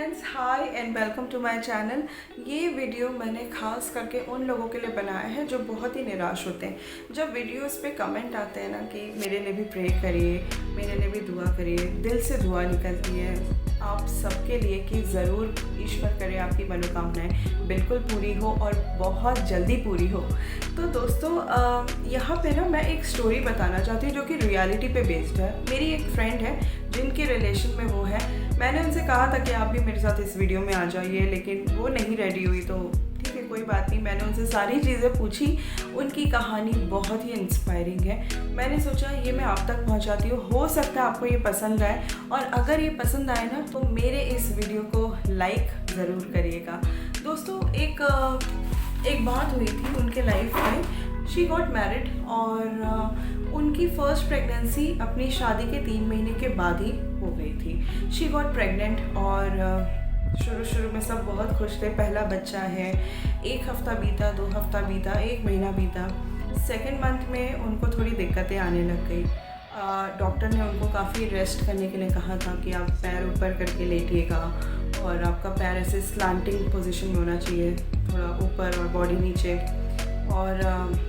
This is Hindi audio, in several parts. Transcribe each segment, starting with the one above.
Friends, hi and welcome to my channel. ये वीडियो मैंने ख़ास करके उन लोगों के लिए बनाया है जो बहुत ही निराश होते हैं। जब वीडियोस पे कमेंट आते हैं ना कि मेरे लिए भी प्रे करिए, मेरे लिए भी दुआ करिए, दिल से दुआ निकलती है आप सबके लिए कि ज़रूर ईश्वर करे आपकी मनोकामनाएं बिल्कुल पूरी हो और बहुत जल्दी पूरी हो। तो दोस्तों, यहाँ पे ना मैं एक स्टोरी बताना चाहती हूँ जो कि रियलिटी पे बेस्ड है। मेरी एक फ्रेंड है जिनके रिलेशन में वो है। मैंने उनसे कहा था कि आप भी मेरे साथ इस वीडियो में आ जाइए, लेकिन वो नहीं रेडी हुई। तो ठीक है, कोई बात नहीं, मैंने उनसे सारी चीज़ें पूछी। उनकी कहानी बहुत ही इंस्पायरिंग है। मैंने सोचा ये मैं आप तक पहुंचाती हूँ, हो सकता है आपको ये पसंद आए, और अगर ये पसंद आए ना तो मेरे इस वीडियो को लाइक ज़रूर करिएगा। दोस्तों, एक बात हुई थी उनके लाइफ में। शी गॉट मैरिड और उनकी फर्स्ट प्रेगनेंसी अपनी शादी के 3 महीने के बाद ही हो गई थी। शी गॉट प्रेग्नेंट और शुरू में सब बहुत खुश थे। पहला बच्चा है। 1 हफ़्ता बीता, 2 हफ़्ता बीता, 1 महीना बीता। सेकेंड मंथ में उनको थोड़ी दिक्कतें आने लग गई। डॉक्टर ने उनको काफ़ी रेस्ट करने के लिए कहा था कि आप पैर ऊपर करके लेटिएगा और आपका पैर ऐसे स्लांटिंग पोजीशन में होना चाहिए, थोड़ा ऊपर और बॉडी नीचे, और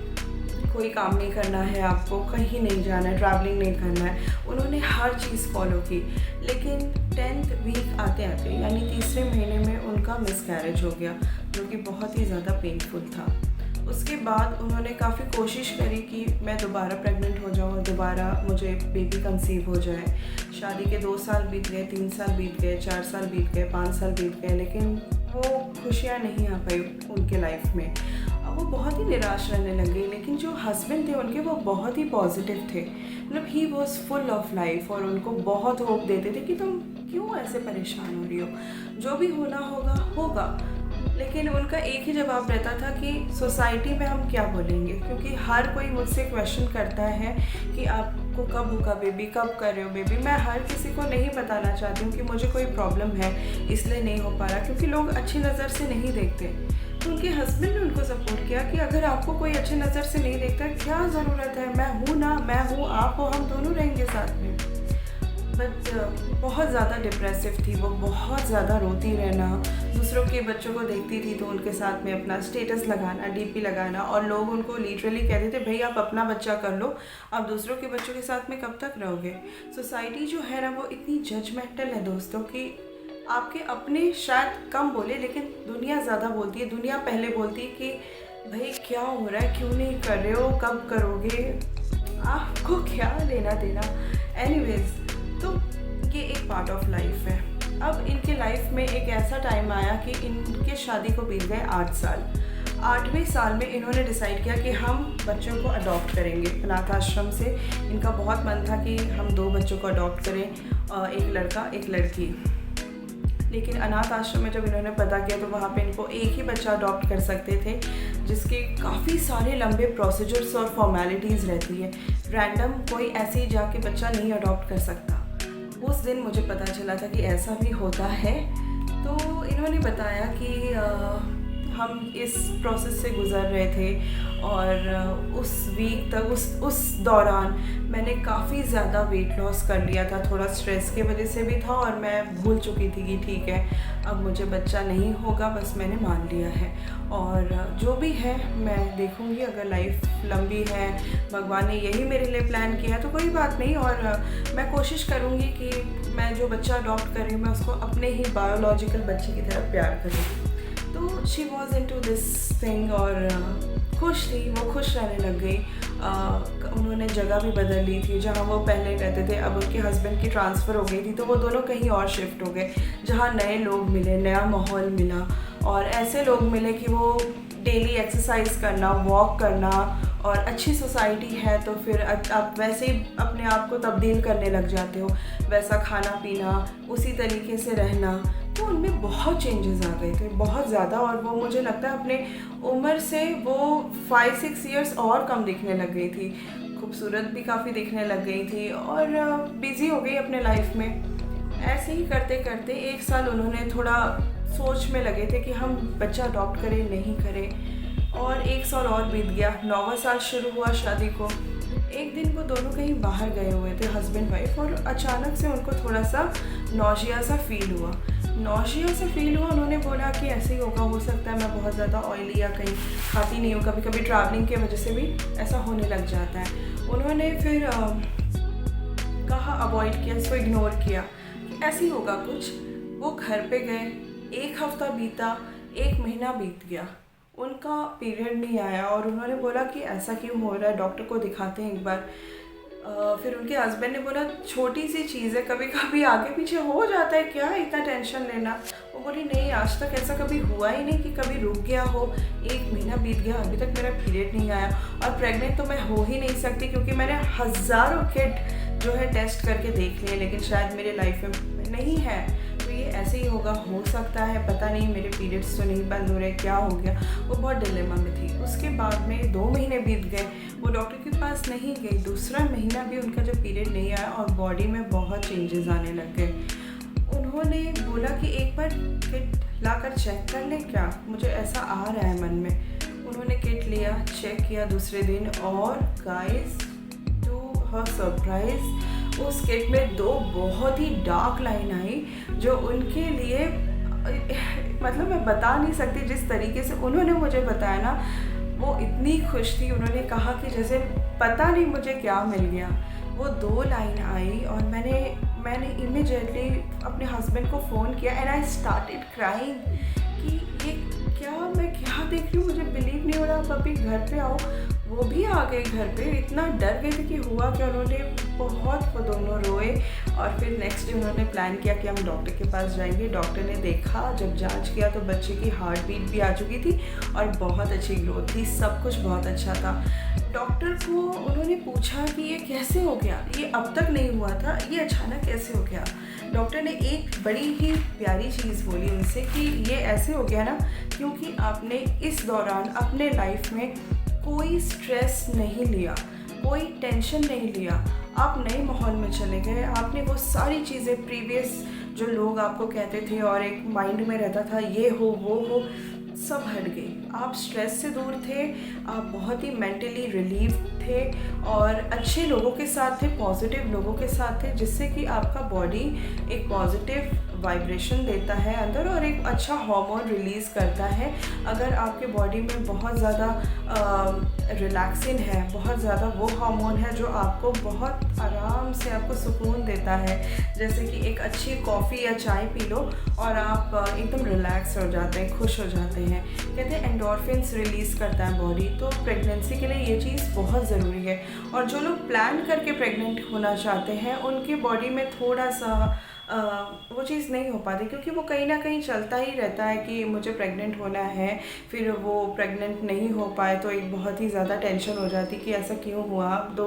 कोई काम नहीं करना है आपको, कहीं नहीं जाना है, ट्रैवलिंग नहीं करना है। उन्होंने हर चीज़ फॉलो की, लेकिन 10th वीक आते आते यानी तीसरे महीने में उनका मिसकैरेज हो गया, जो कि बहुत ही ज़्यादा पेनफुल था। उसके बाद उन्होंने काफ़ी कोशिश करी कि मैं दोबारा प्रेग्नेंट हो जाऊँ, दोबारा मुझे बेबी कंसीव हो जाए। शादी के 2 साल बीत गए, 3 साल बीत गए, 4 साल बीत गए, 5 साल बीत गए, लेकिन वो खुशियाँ नहीं आ पाई उनके लाइफ में। वो बहुत ही निराश रहने लगे। लेकिन जो हस्बैंड थे उनके, वो बहुत ही पॉजिटिव थे। मतलब he was full of life, और उनको बहुत होप देते थे कि तुम क्यों ऐसे परेशान हो रही हो, जो भी होना होगा होगा। लेकिन उनका एक ही जवाब रहता था कि सोसाइटी में हम क्या बोलेंगे, क्योंकि हर कोई मुझसे क्वेश्चन करता है कि आपको कब होगा बेबी, कब कर रहे हो बेबी। मैं हर किसी को नहीं बताना चाहती हूँ कि मुझे कोई प्रॉब्लम है इसलिए नहीं हो पा रहा, क्योंकि लोग अच्छी नज़र से नहीं देखते। तो उनके हस्बैंड ने उनको सपोर्ट किया कि अगर आपको कोई अच्छी नज़र से नहीं देखता, क्या ज़रूरत है, मैं हूँ ना, मैं हूँ, आप हो, हम दोनों रहेंगे साथ में। बट बहुत ज़्यादा डिप्रेसिव थी वो, बहुत ज़्यादा रोती रहना, दूसरों के बच्चों को देखती थी तो उनके साथ में अपना स्टेटस लगाना, डीपी लगाना, और लोग उनको लिटरली कहते थे भाई आप अपना बच्चा कर लो, आप दूसरों के बच्चों के साथ में कब तक रहोगे। सोसाइटी जो है ना, वो इतनी जजमेंटल है दोस्तों कि आपके अपने शायद कम बोले, लेकिन दुनिया ज़्यादा बोलती है। दुनिया पहले बोलती है कि भाई क्या हो रहा है, क्यों नहीं कर रहे हो, कब करोगे, आपको क्या लेना देना। एनीवेज, तो ये एक पार्ट ऑफ लाइफ है। अब इनके लाइफ में एक ऐसा टाइम आया कि इनके शादी को बीत गए 8 साल। 8वें साल में इन्होंने डिसाइड किया कि हम बच्चों को अडॉप्ट करेंगे अनाथ आश्रम से। इनका बहुत मन था कि हम 2 बच्चों को अडॉप्ट करें, एक लड़का एक लड़की। लेकिन अनाथ आश्रम में जब इन्होंने पता किया तो वहाँ पे इनको एक ही बच्चा अडॉप्ट कर सकते थे, जिसके काफ़ी सारे लंबे प्रोसीजर्स और फॉर्मेलिटीज़ रहती है। रैंडम कोई ऐसे ही जाके बच्चा नहीं अडॉप्ट कर सकता। उस दिन मुझे पता चला था कि ऐसा भी होता है। तो इन्होंने बताया कि हम इस प्रोसेस से गुज़र रहे थे, और उस वीक तक उस दौरान मैंने काफ़ी ज़्यादा वेट लॉस कर लिया था। थोड़ा स्ट्रेस की वजह से भी था, और मैं भूल चुकी थी कि ठीक है अब मुझे बच्चा नहीं होगा, बस मैंने मान लिया है। और जो भी है मैं देखूँगी, अगर लाइफ लंबी है, भगवान ने यही मेरे लिए प्लान किया है तो कोई बात नहीं। और मैं कोशिश करूँगी कि मैं जो बच्चा अडॉप्ट कर रही हूँ मैं उसको अपने ही बायोलॉजिकल बच्चे की तरह प्यार करूँ। तो she was into this thing, और खुश थी, वो खुश रहने लग गई। उन्होंने जगह भी बदल ली थी। जहाँ वो पहले रहते थे अब उनके हस्बैंड की ट्रांसफ़र हो गई थी, तो वो दोनों कहीं और शिफ्ट हो गए, जहाँ नए लोग मिले, नया माहौल मिला, और ऐसे लोग मिले कि वो डेली एक्सरसाइज करना, वॉक करना, और अच्छी सोसाइटी है तो फिर आप वैसे ही अपने आप को तब्दील करने लग जाते हो, वैसा खाना पीना, उसी तरीके से रहना। तो उनमें बहुत चेंजेस आ गए थे, बहुत ज़्यादा। और वो मुझे लगता है अपने उम्र से वो 5-6 ईयर्स और कम दिखने लग गई थी। खूबसूरत भी काफ़ी दिखने लग गई थी, और बिज़ी हो गई अपने लाइफ में। ऐसे ही करते करते 1 साल उन्होंने थोड़ा सोच में लगे थे कि हम बच्चा अडॉप्ट करें नहीं करें, और 1 साल और बीत गया। 9वां साल शुरू हुआ शादी को। एक दिन वो दोनों कहीं बाहर गए हुए थे, हस्बैंड वाइफ, और अचानक से उनको थोड़ा सा नौशिया सा फील हुआ। नौशिया से फील हुआ। उन्होंने बोला कि ऐसे ही होगा, हो सकता है मैं बहुत ज़्यादा ऑयली या कहीं खाती नहीं हूँ, कभी कभी ट्रैवलिंग की वजह से भी ऐसा होने लग जाता है। उन्होंने फिर कहा, अवॉइड किया, इसको इग्नोर किया, ऐसे ही होगा कुछ। वो घर पे गए, 1 हफ़्ता बीता, 1 महीना बीत गया, उनका पीरियड नहीं आया। और उन्होंने बोला कि ऐसा क्यों हो रहा है, डॉक्टर को दिखाते हैं एक बार। फिर उनके हस्बैंड ने बोला छोटी सी चीज़ है, कभी कभी आगे पीछे हो जाता है, क्या इतना टेंशन लेना। वो बोली नहीं, आज तक ऐसा कभी हुआ ही नहीं कि कभी रुक गया हो, 1 महीना बीत गया, अभी तक मेरा पीरियड नहीं आया। और प्रेग्नेंट तो मैं हो ही नहीं सकती, क्योंकि मैंने हज़ारों किट जो है टेस्ट करके देख लिए, लेकिन शायद मेरे लाइफ में नहीं है। तो ये ऐसे ही होगा, हो सकता है, पता नहीं, मेरे पीरियड्स तो नहीं बंद हो रहे, क्या हो गया। वो बहुत डिलेमा में थी। उसके बाद में 2 महीने बीत गए, वो डॉक्टर के पास नहीं गई। दूसरा महीना भी उनका जब पीरियड नहीं आया और बॉडी में बहुत चेंजेस आने लग गए। उन्होंने बोला कि एक बार किट ला कर चेक कर लें क्या, मुझे ऐसा आ रहा है मन में। उन्होंने किट लिया, चेक किया दूसरे दिन, और गाइस टू हर सरप्राइज उस किट में 2 बहुत ही डार्क लाइन आई, जो उनके लिए मतलब मैं बता नहीं सकती। जिस तरीके से उन्होंने मुझे बताया ना, वो इतनी खुश थी। उन्होंने कहा कि जैसे पता नहीं मुझे क्या मिल गया। वो 2 लाइन आई और मैंने इमीडिएटली अपने हस्बैंड को फ़ोन किया, एंड आई स्टार्टेड क्राइंग कि ये मैं क्या देख रही हूँ, मुझे बिलीव नहीं हो रहा। पपी घर पे आओ। वो भी आ गए घर पे, इतना डर गए थे कि हुआ क्या। उन्होंने बहुत, वो दोनों रोए। और फिर नेक्स्ट डे उन्होंने प्लान किया कि हम डॉक्टर के पास जाएंगे। डॉक्टर ने देखा, जब जांच किया तो बच्चे की हार्ट बीट भी आ चुकी थी और बहुत अच्छी ग्रोथ थी, सब कुछ बहुत अच्छा था। डॉक्टर को उन्होंने पूछा कि ये कैसे हो गया, ये अब तक नहीं हुआ था, ये अचानक कैसे हो गया। डॉक्टर ने एक बड़ी ही प्यारी चीज़ बोली उनसे कि ये ऐसे हो गया ना, क्योंकि आपने इस दौरान अपने लाइफ में कोई स्ट्रेस नहीं लिया, कोई टेंशन नहीं लिया। आप नए माहौल में चले गए, आपने वो सारी चीज़ें प्रीवियस जो लोग आपको कहते थे और एक माइंड में रहता था ये हो वो हो, सब हट गई। आप स्ट्रेस से दूर थे, आप बहुत ही मेंटली रिलीव थे और अच्छे लोगों के साथ थे, पॉजिटिव लोगों के साथ थे, जिससे कि आपका बॉडी एक पॉजिटिव वाइब्रेशन देता है अंदर और एक अच्छा हार्मोन रिलीज़ करता है। अगर आपके बॉडी में बहुत ज़्यादा रिलैक्सिन है, बहुत ज़्यादा वो हार्मोन है जो आपको बहुत आराम से आपको सुकून देता है, जैसे कि एक अच्छी कॉफ़ी या चाय पी लो और आप एकदम रिलैक्स हो जाते हैं, खुश हो जाते हैं। कहते हैं एंडोर्फिन्स रिलीज़ करता है बॉडी। तो प्रेगनेंसी के लिए ये चीज़ बहुत ज़रूरी है। और जो लोग प्लान करके प्रेग्नेंट होना चाहते हैं, उनके बॉडी में थोड़ा सा वो चीज़ नहीं हो पाती, क्योंकि वो कहीं ना कहीं चलता ही रहता है कि मुझे प्रेग्नेंट होना है। फिर वो प्रेग्नेंट नहीं हो पाए तो एक बहुत ही ज़्यादा टेंशन हो जाती कि ऐसा क्यों हुआ। आप तो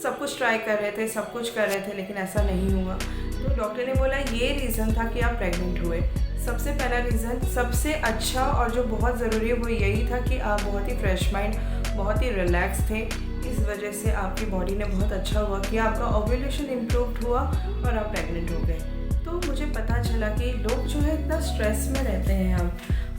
सब कुछ ट्राई कर रहे थे, सब कुछ कर रहे थे, लेकिन ऐसा नहीं हुआ। तो डॉक्टर ने बोला ये रीज़न था कि आप प्रेग्नेंट हुए। सबसे पहला रीज़न, सबसे अच्छा और जो बहुत ज़रूरी है, वो यही था कि आप बहुत ही फ्रेश माइंड, बहुत ही रिलैक्स थे। इस वजह से आपकी बॉडी ने बहुत अच्छा हुआ कि आपका ओव्यूलेशन इम्प्रूव हुआ और आप प्रेग्नेंट हो गए। तो मुझे पता चला कि लोग जो है इतना स्ट्रेस में रहते हैं अब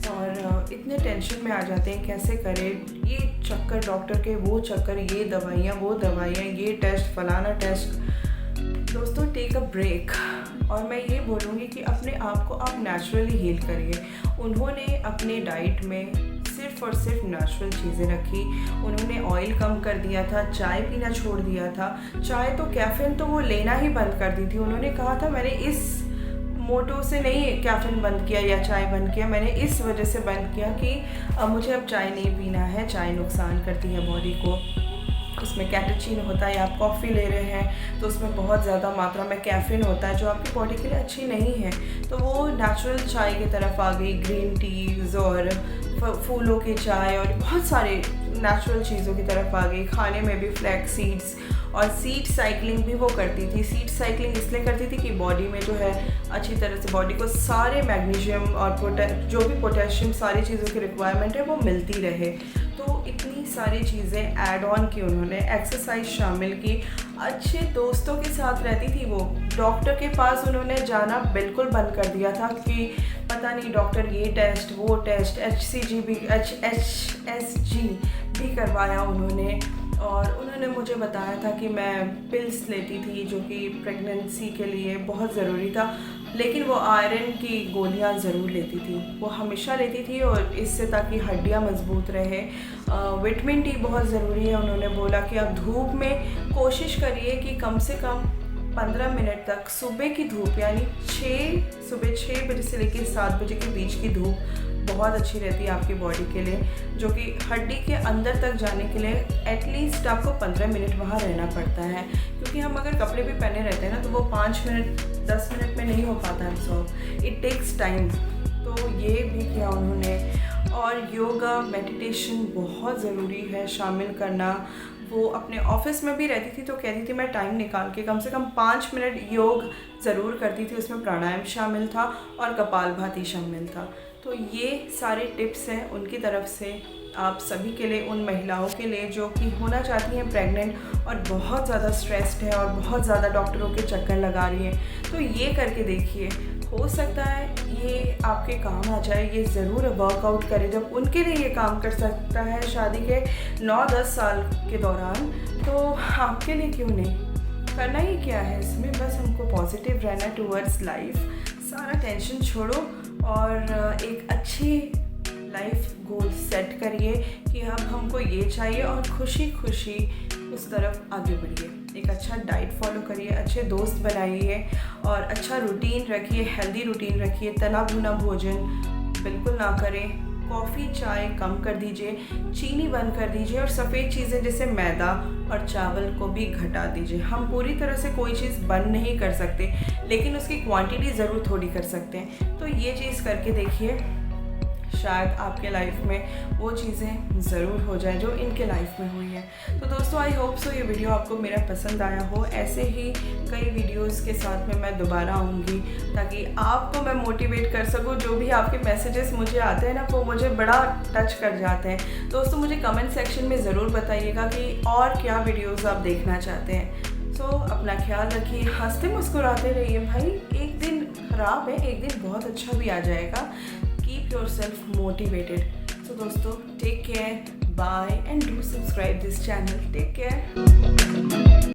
और इतने टेंशन में आ जाते हैं, कैसे करें, ये चक्कर डॉक्टर के, वो चक्कर, ये दवाइयाँ, वो दवाइयाँ, ये टेस्ट, फलाना टेस्ट। दोस्तों, टेक अ ब्रेक। और मैं ये बोलूँगी कि अपने आप को आप नेचुरली हील करिए। उन्होंने अपने डाइट में सिर्फ़ और सिर्फ नेचुरल चीज़ें रखी। उन्होंने ऑयल कम कर दिया था, चाय पीना छोड़ दिया था। चाय तो, कैफ़ीन तो वो लेना ही बंद कर दी थी। उन्होंने कहा था मैंने इस मोटो से नहीं कैफ़ीन बंद किया या चाय बंद किया, मैंने इस वजह से बंद किया कि मुझे अब चाय नहीं पीना है, चाय नुकसान करती है बॉडी को। उसमें कैटेचीन होता है, आप कॉफ़ी ले रहे हैं तो उसमें बहुत ज़्यादा मात्रा में कैफ़ीन होता है जो आपकी बॉडी के लिए अच्छी नहीं है। तो वो नेचुरल चाय की तरफ आ गई, ग्रीन टीज़ और फूलों की चाय और बहुत सारे नेचुरल चीज़ों की तरफ आ गई। खाने में भी फ्लैक्स सीड्स और सीड साइकिलिंग भी वो करती थी। सीड साइकिलिंग इसलिए करती थी कि बॉडी में जो है अच्छी तरह से बॉडी को सारे मैग्नीशियम और जो भी पोटेशियम, सारी चीज़ों की रिक्वायरमेंट है वो मिलती रहे। तो इतनी सारी चीज़ें ऐड ऑन की उन्होंने, एक्सरसाइज शामिल की, अच्छे दोस्तों के साथ रहती थी वो। डॉक्टर के पास उन्होंने जाना बिल्कुल बंद कर दिया था कि पता नहीं डॉक्टर ये टेस्ट, वो टेस्ट, HCG भी, HSG भी करवाया उन्होंने। और उन्होंने मुझे बताया था कि मैं पिल्स लेती थी जो कि प्रेगनेंसी के लिए बहुत ज़रूरी था। लेकिन वो आयरन की गोलियां ज़रूर लेती थी, वो हमेशा लेती थी, और इससे ताकि हड्डियां मजबूत रहे। विटामिन डी बहुत ज़रूरी है। उन्होंने बोला कि आप धूप में कोशिश करिए कि कम से कम 15 मिनट तक सुबह की धूप, यानी सुबह 6 बजे से लेकर 7 बजे के बीच की धूप बहुत अच्छी रहती है आपकी बॉडी के लिए, जो कि हड्डी के अंदर तक जाने के लिए एटलीस्ट आपको 15 मिनट वहाँ रहना पड़ता है, क्योंकि हम अगर कपड़े भी पहने रहते हैं ना तो वो 5 मिनट 10 मिनट में नहीं हो पाता है सॉल्व, इट टेक्स टाइम। तो ये भी किया उन्होंने। और योगा मेडिटेशन बहुत ज़रूरी है शामिल करना। वो अपने ऑफिस में भी रहती थी तो कहती थी मैं टाइम निकाल के कम से कम 5 मिनट योग ज़रूर करती थी। उसमें प्राणायाम शामिल था और कपालभाति शामिल था। तो ये सारे टिप्स हैं उनकी तरफ से आप सभी के लिए, उन महिलाओं के लिए जो कि होना चाहती हैं प्रेग्नेंट और बहुत ज़्यादा स्ट्रेस्ड है और बहुत ज़्यादा डॉक्टरों के चक्कर लगा रही हैं। तो ये करके देखिए, हो सकता है ये आपके काम आ जाए। ये ज़रूर वर्कआउट करें। जब उनके लिए ये काम कर सकता है शादी के 9-10 साल के दौरान, तो आपके लिए क्यों नहीं? करना ही क्या है इसमें, बस हमको पॉजिटिव रहना टूवर्ड्स लाइफ। सारा टेंशन छोड़ो और एक अच्छी लाइफ गोल सेट करिए कि अब हमको ये चाहिए, और खुशी खुशी उस तरफ आगे बढ़िए। एक अच्छा डाइट फॉलो करिए, अच्छे दोस्त बनाइए और अच्छा रूटीन रखिए, हेल्दी रूटीन रखिए। तला भुना भोजन बिल्कुल ना करें। कॉफ़ी चाय कम कर दीजिए, चीनी बंद कर दीजिए, और सफ़ेद चीज़ें जैसे मैदा और चावल को भी घटा दीजिए। हम पूरी तरह से कोई चीज़ बंद नहीं कर सकते, लेकिन उसकी क्वांटिटी ज़रूर थोड़ी कर सकते हैं। तो ये चीज़ करके देखिए, शायद आपके लाइफ में वो चीज़ें ज़रूर हो जाए जो इनके लाइफ में हुई हैं। तो दोस्तों, आई होप सो ये वीडियो आपको मेरा पसंद आया हो। ऐसे ही कई वीडियोस के साथ में मैं दोबारा आऊँगी, ताकि आपको मैं मोटिवेट कर सकूँ। जो भी आपके मैसेजेस मुझे आते हैं ना, वो मुझे बड़ा टच कर जाते हैं। दोस्तों, मुझे कमेंट सेक्शन में ज़रूर बताइएगा कि और क्या वीडियोज़ आप देखना चाहते हैं। सो अपना ख्याल रखिए, हंसते मुस्कुराते रहिए भाई। एक दिन ख़राब है, एक दिन बहुत अच्छा भी आ जाएगा। Keep yourself motivated. So दोस्तों, take care, bye and do subscribe this channel. Take care.